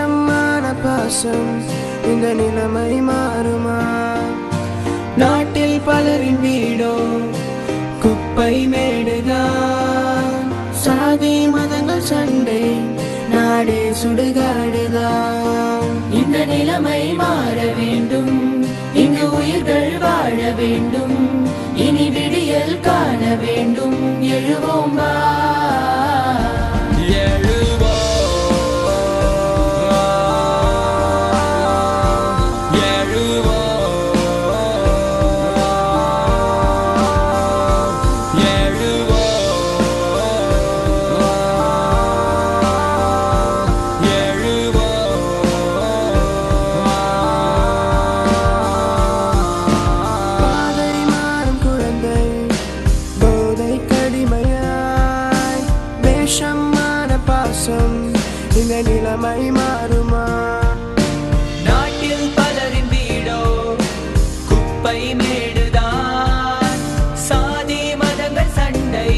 வேஷமான பாசம் இந்த நிலைமை மாறுமா? நாட்டில் பலரின் வீடோ குப்பை மேடுதான். சாதி மதங்கள் சண்டை, நாடே சுடுகாடுதான். இந்த நிலைமை மாற வேண்டும், இங்கு உயிர்கள் வாழ வேண்டும். இனி விடியல் காண வேண்டும். எழுவோம் வா, இந்த நிலைமை மாறுமா? நாட்டில் பலரின் வீடோ குப்பை மேடுதான். சாதி மதங்கள் சண்டை,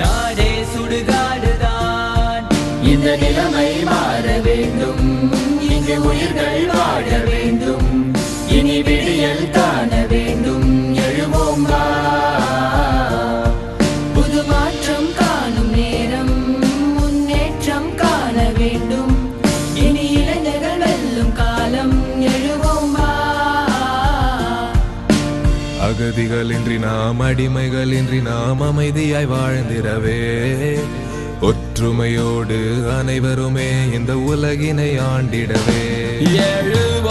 நாடே சுடுகாடுதான். இந்த நிலைமை மாற வேண்டும், இங்கு உயிர்கள் வாழ வேண்டும். இனி விடியல் காண வேண்டும். எழுவோம் வா, புது மாற்றம் காணும் நேரம், முன்னேற்றம் காண வேண்டும். இனி இளைஞர்கள் வெல்லும் காலம். எழுவோம் வா, அகதிகளின்றி நாம், அடிமைகளின்றி நாம் அமைதியாய் வாழ்ந்திடவே. ஒற்றுமையோடு அனைவருமே இந்த உலகினை ஆண்டிடவே. எழுவோம்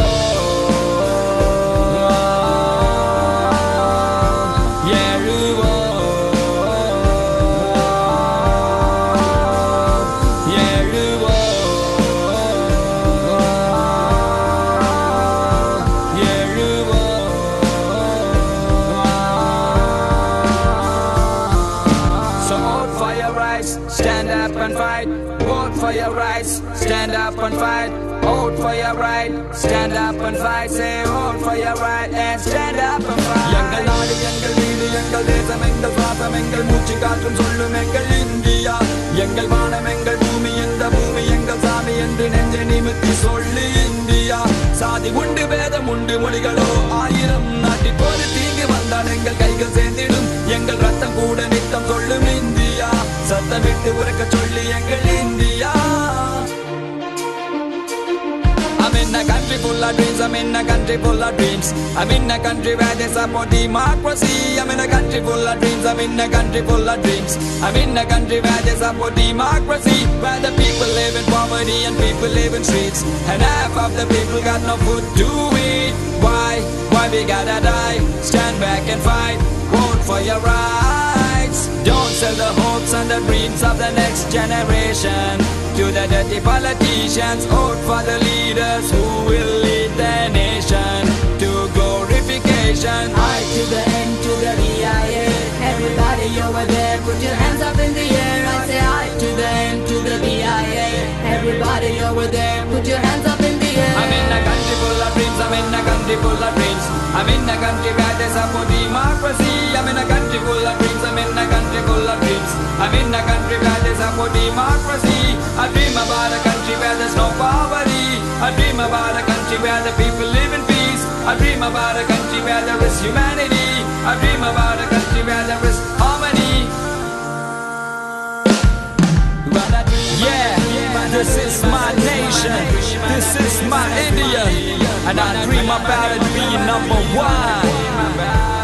stand up and fight, vote for your rights, stand up and fight, vote for your right, stand up and fight, say vote for your right and stand up and fight. எங்கள் நாடு எங்கள் வீடு எங்கள் தேசம் எங்கள் சுவாசம் எங்கள் மூச்சு காற்றும் சொல்லும் எங்கள் இந்தியா. எங்கள் வானம் எங்கள் பூமி, இந்த பூமி எங்கள் சாமி என்று நெஞ்சை நிமித்தி சொல்லு இந்தியா. சாதி உண்டு வேதம் உண்டு மொழிகளோ ஆயிரம், நாட்டில் போது தீங்கு வந்தால் எங்கள் கைகள் சேர்ந்திடும். எங்கள் ரத்தம் கூட நித்தம் சொல்லும் இந்தியா. சத்தமிட்டு உரைக்க சொல்லி எங்கள் India. I'm in a country full of dreams, I'm in a country full of dreams. I'm in a country where they support democracy. I'm in a country full of dreams, I'm in a country full of dreams. I'm in a country where they support democracy, where the people live in poverty and people live in streets, and half of the people got no food to eat. Why we gotta die? Stand back and fight, vote for your rights. Don't sell the hopes and the dreams of the next generation to the dirty politicians. Vote for the leaders who will lead the nation to glorification. I to the N to the VIA. Everybody over there, put your hands up in the air. I say I to the N to the VIA. Everybody over there, put your hands up in the air. I'm in a country full of dreams, I'm in a country full of dreams. I'm in a country where they support democracy. I'm in a country full of dreams, I'm in a country full of dreams. I'm in a country where they support democracy. I dream about a country where there's no poverty. I dream about a country where the people live in peace. I dream about a country where there is humanity. I dream about a country where there is harmony. Yeah, this is my nation, this is my India, and I dream about it being number one.